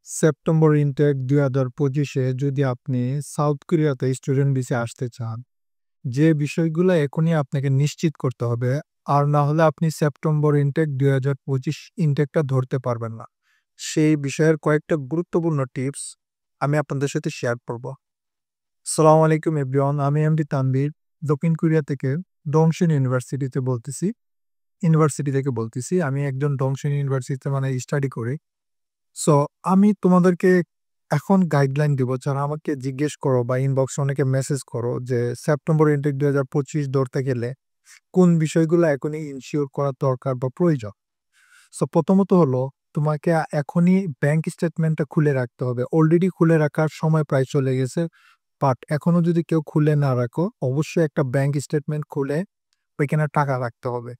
September intact ২০২৫-এ যদি আপনি south কোরিয়াতে স্টুডেন্ট ভিসায় আসতে চান, যে বিষয়গুলো এখনই আপনাকে নিশ্চিত করতে হবে, আর না হলে আপনি সেপ্টেম্বর ইনটেক ২০২৫ ইনটেকটা ধরতে পারবেন না। সেই বিষয়ের কয়েকটা গুরুত্বপূর্ণ টিপস আমি আপনাদের সাথে শেয়ার করব। আসসালামু আলাইকুম এভরিওয়ান, আমি এমডি তানভীর, দক্ষিণ কোরিয়া থেকে ডংশন ইউনিভার্সিটি থেকে বলতেছি। আমি একজন ডংশন ইউনিভার্সিটিতে স্টাডি করি। সো আমি তোমাদেরকে এখন গাইডলাইন দিব, যারা আমাকে জিজ্ঞেস করো বা ইনবক্সে অনেকে মেসেজ করো যে সেপ্টেম্বর ইনটেক ২০২৫ ধরতে গেলে কোন বিষয়গুলো এখনই ইনশিওর করা দরকার বা প্রয়োজন। সো প্রথমত হলো, তোমাকে এখনই ব্যাংক স্টেটমেন্টটা খুলে রাখতে হবে। অলরেডি খুলে রাখার সময় প্রায় চলে গেছে, বাট এখনো যদি কেউ খুলে না রাখো, অবশ্যই একটা ব্যাংক স্টেটমেন্ট খুলে ওইখানে টাকা রাখতে হবে।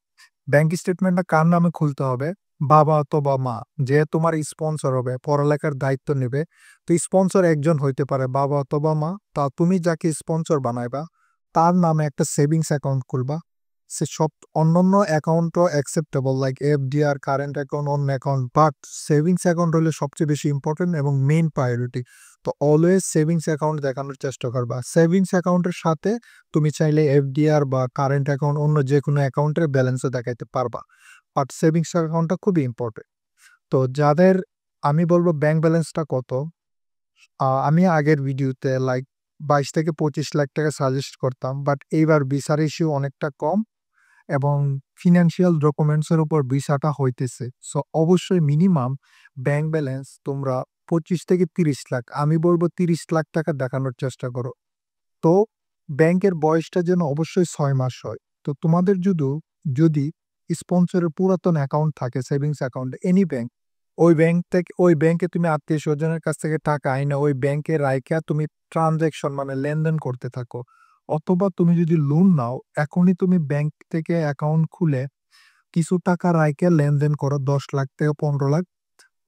ব্যাংক স্টেটমেন্টটা কার নামে খুলতে হবে? বাবা অথবা মা, যে তোমার স্পন্সর হবে, পড়ালেখার দায়িত্ব নেবে। তো স্পন্সর একজন হইতে পারে বাবা অথবা মা। তা তুমি যাকে স্পন্সর বানাইবা তার নামে একটা সেভিংস অ্যাকাউন্ট খুলবা। সে সব অন্যান্য অ্যাকাউন্টও acceptable, like FDR, current account, অন্য অ্যাকাউন্ট, বাট সেভিংস অ্যাকাউন্ট হলে সবচেয়ে বেশি ইম্পর্টেন্ট এবং মেইন প্রায়োরিটি। তো অলওয়েজ সেভিংস অ্যাকাউন্ট দেখানোর চেষ্টা করবা। সেভিংস অ্যাকাউন্টের সাথে তুমি চাইলে এফডিআর বা কারেন্ট অ্যাকাউন্ট, অন্য যে কোনো অ্যাকাউন্টের ব্যালেন্সও দেখাইতে পারবা, বাট সেভিংস অ্যাকাউন্টটা খুবই ইম্পর্টেন্ট। তো যাদের, আমি বলবো ব্যাংক ব্যালেন্সটা কত। আমি আগের ভিডিওতে লাইক 22 থেকে 25 লাখ টাকা সাজেস্ট করতাম, বাট এইবার ভিসার ইস্যু অনেকটা কম এবং ফিনান্সিয়াল ডকুমেন্টসের উপর ভিসাটা হইতেছে। সো অবশ্যই মিনিমাম ব্যাংক ব্যালেন্স তোমরা 25 থেকে 30 লাখ, আমি বলবো 30 লাখ টাকা দেখানোর চেষ্টা করো। তো ব্যাংকের বয়সটা যেন অবশ্যই 6 মাস হয়। তো তোমাদের যদি স্পন্সরের পুরাতন অ্যাকাউন্ট থাকে, সেভিংস অ্যাকাউন্ট, এনি ব্যাংক, ওই ব্যাংকে তুমি আত্মীয় স্বজনের কাছ থেকে টাকা আইনা ওই ব্যাংকে রাইখা তুমি ট্রানজাকশন লেনদেন করতে থাকো। অথবা তুমি যদি লোন নাও, এখনই তুমি ব্যাংক থেকে অ্যাকাউন্ট খুলে কিছু টাকা রাইখা লেনদেন করো, 10 লাখ থেকে 15 লাখ,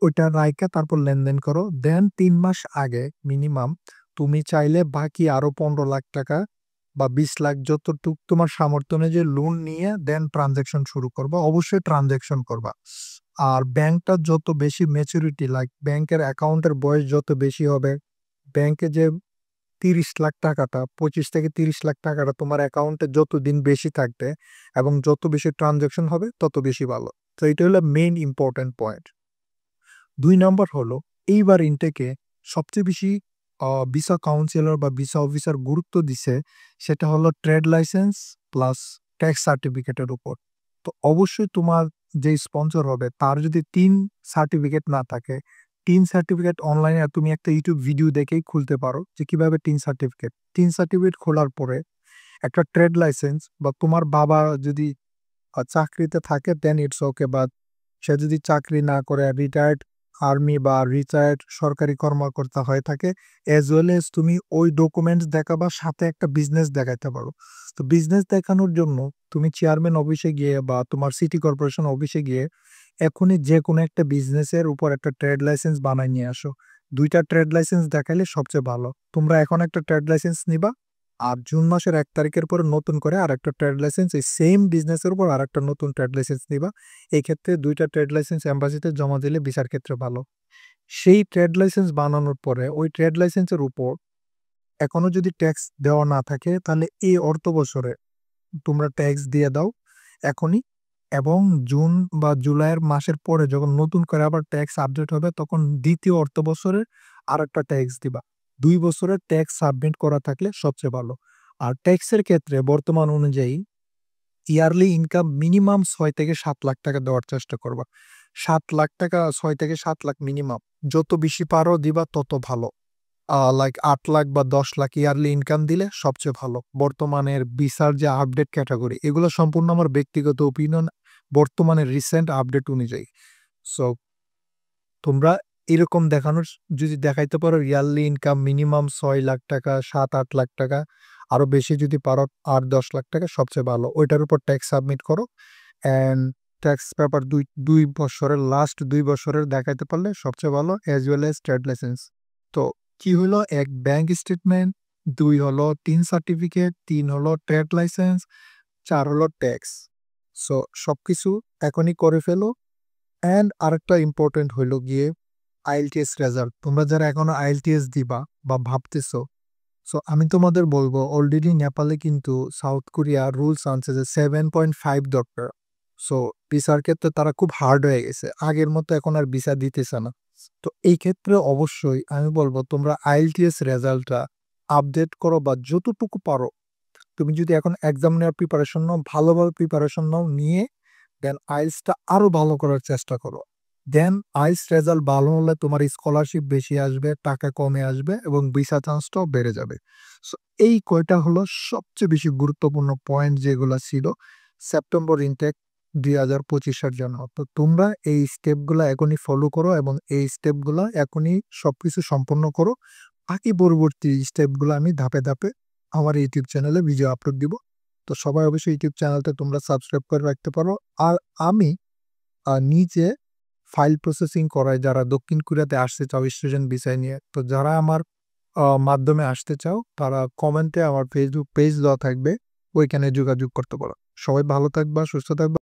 ওইটা রাইখা তারপর লেনদেন করো। দেন 3 মাস আগে মিনিমাম তুমি চাইলে বাকি আরো 15 লাখ টাকা বা 20 লাখ, যতটুক তোমার সামর্থ্য অনুযায়ী লোন নিয়ে দেন ট্রানজাকশন শুরু করবা। অবশ্যই ট্রানজাকশন করবা। আর ব্যাংকটা যত বেশি ম্যাচুরিটি, লাইক ব্যাংকের অ্যাকাউন্টের বয়স যত বেশি হবে, ব্যাংকে যে 30 লাখ টাকাটা, 25 থেকে 30 লাখ টাকাটা তোমার অ্যাকাউন্টে যতদিন বেশি থাকবে এবং যত বেশি ট্রানজাকশন হবে তত বেশি ভালো। তো এটা হলো মেইন ইম্পর্টেন্ট পয়েন্ট। 2 নম্বর হলো, এইবার ইনটেকে সবচেয়ে বেশি ভিসা কাউন্সিলর বা ভিসা অফিসার গুরুত্ব দিছে, সেটা হলো ট্রেড লাইসেন্স প্লাস ট্যাক্স সার্টিফিকেটের উপর। তো অবশ্যই তোমার যে স্পন্সর হবে তার যদি 3 সার্টিফিকেট না থাকে, 3 সার্টিফিকেট অনলাইনে তুমি একটা ইউটিউব ভিডিও দেখেই খুলতে পারো যে কিভাবে 3 সার্টিফিকেট খোলার পরে একটা ট্রেড লাইসেন্স, বা তোমার বাবা যদি চাকরিতে থাকে দেন ইটস ওকে, বা সে যদি চাকরি না করে রিটায়ার্ড আর্মি বা রিটায়ার্ড সরকারি কর্মকর্তা হয়ে থাকে, এজ ওয়েল এজ তুমি ওই ডকুমেন্টস দেখাবা, সাথে একটা বিজনেস দেখাইতে পারো। তো বিজনেস দেখানোর জন্য তুমি চেয়ারম্যান অফিসে গিয়ে বা তোমার সিটি কর্পোরেশন অফিসে গিয়ে এখনই যে কোনো একটা বিজনেসের উপর একটা ট্রেড লাইসেন্স বানাই নিয়ে আসো। 2টা ট্রেড লাইসেন্স দেখাইলে সবচেয়ে ভালো। তোমরা এখন একটা ট্রেড লাইসেন্স নিবা, আর জুন মাসের 1 তারিখের পরে নতুন করে আরেকটা ট্রেড লাইসেন্স, এই সেম বিজনেসের উপর আরেকটা নতুন ট্রেড লাইসেন্স নিবা। এই ক্ষেত্রে 2টা ট্রেড লাইসেন্স এম্বাসিতে জমা দিলে ভিসার ক্ষেত্রে ভালো। সেই ট্রেড লাইসেন্স বানানোর পরে ওই ট্রেড লাইসেন্সের উপর এখনো যদি ট্যাক্স দেওয়া না থাকে, তাহলে এই অর্থ বছরে তোমরা ট্যাক্স দিয়ে দাও এখনই। এবং জুন বা জুলাইয়ের মাসের পরে যখন নতুন করে আবার ট্যাক্স আপডেট হবে, তখন দ্বিতীয় অর্থ বছরের আরেকটা ট্যাক্স দিবা। 2 বছরের ট্যাক্স সাবমিট করা থাকলে সবচেয়ে ভালো। আর ট্যাক্সের ক্ষেত্রে বর্তমান অনুযায়ী ইয়ারলি ইনকাম মিনিমাম 6 থেকে 7 লাখ টাকা দেওয়ার চেষ্টা করবা। 7 লাখ টাকা, 6 থেকে 7 লাখ মিনিমাম। যত বেশি পারো দিবা তত ভালো। লাইক 8 লাখ বা 10 লাখ ইয়ারলি ইনকাম দিলে সবচেয়ে ভালো। বর্তমানের ভিসার যে আপডেট ক্যাটাগরি, এগুলো সম্পূর্ণ আমার ব্যক্তিগত ওপিনিয়ন, বর্তমানের রিসেন্ট আপডেট অনুযায়ী। সো তোমরা এরকম দেখানোর, যদি দেখাইতে পারো ইয়ারলি ইনকাম মিনিমাম 6 লাখ টাকা, 7-8 লাখ টাকা, আরো বেশি যদি পারো 8-10 লাখ টাকা, সবচেয়ে ভালো। ওইটার উপর ট্যাক্স সাবমিট করো অ্যান্ড ট্যাক্স পেপার দুই বছরের, লাস্ট 2 বছরের দেখাইতে পারলে সবচেয়ে ভালো, as well as trade licence. তো কি হলো, 1 ব্যাংক স্টেটমেন্ট, 2 হলো 3 সার্টিফিকেট, 3 হলো ট্রেড লাইসেন্স, 4 হলো ট্যাক্স। সো সবকিছু এখনই করে ফেলো। অ্যান্ড আরেকটা ইম্পর্টেন্ট হইল গিয়ে, IELTS রেজাল্ট। তোমরা যারা এখনো IELTS দিবা বা ভাবতেছো, সো আমি তোমাদের বলব অলরেডি নেপালে কিন্তু সাউথ কোরিয়া রুলস আনছে যে 7.5 দরকার। সো ভিসার ক্ষেত্রে তারা খুব হার্ড হয়ে গেছে। আগের মতো এখন আর ভিসা দিতেছে না। তো এই ক্ষেত্রে অবশ্যই আমি বলব তোমরা IELTS রেজাল্টটা আপডেট করো বা যতটুকু পারো। তুমি যদি এখন এক্সাম নেওয়ার প্রিপারেশন নাও, ভালোভাবে প্রিপারেশন নাও, নিয়ে দেন আইএলটিএসটা আরো ভালো করার চেষ্টা করো। দেন আইএলটিএস রেজাল্ট ভালো হলে তোমার স্কলারশিপ বেশি আসবে, টাকা কমে আসবে এবং ভিসা চান্সটাও বেড়ে যাবে। সো এই কয়টা হলো সবচেয়ে বেশি গুরুত্বপূর্ণ পয়েন্ট যেগুলা ছিল সেপ্টেম্বর ইনটেক 2025 এর জন্য। তো তোমরা এই স্টেপগুলা এখনই ফলো করো এবং এই স্টেপগুলা এখনই সবকিছু সম্পন্ন করো। বাকি পরবর্তী স্টেপগুলো আমি ধাপে ধাপে আমার ইউটিউব চ্যানেলে ভিডিও আপলোড দিব। তো সবাই অবশ্যই ইউটিউব চ্যানেলটা তোমরা সাবস্ক্রাইব করে রাখতে পারো। আর আমি নিজে ফাইল প্রসেসিং করাই যারা দক্ষিণ কোরিয়াতে আসতে চাও স্টুডেন্ট ভিসা নিয়ে। তো যারা আমার মাধ্যমে আসতে চাও তারা কমেন্টে আমার ফেসবুক পেজ দেওয়া থাকবে, ওইখানে যোগাযোগ করতে পারো। সবাই ভালো থাকবা, সুস্থ থাকবা।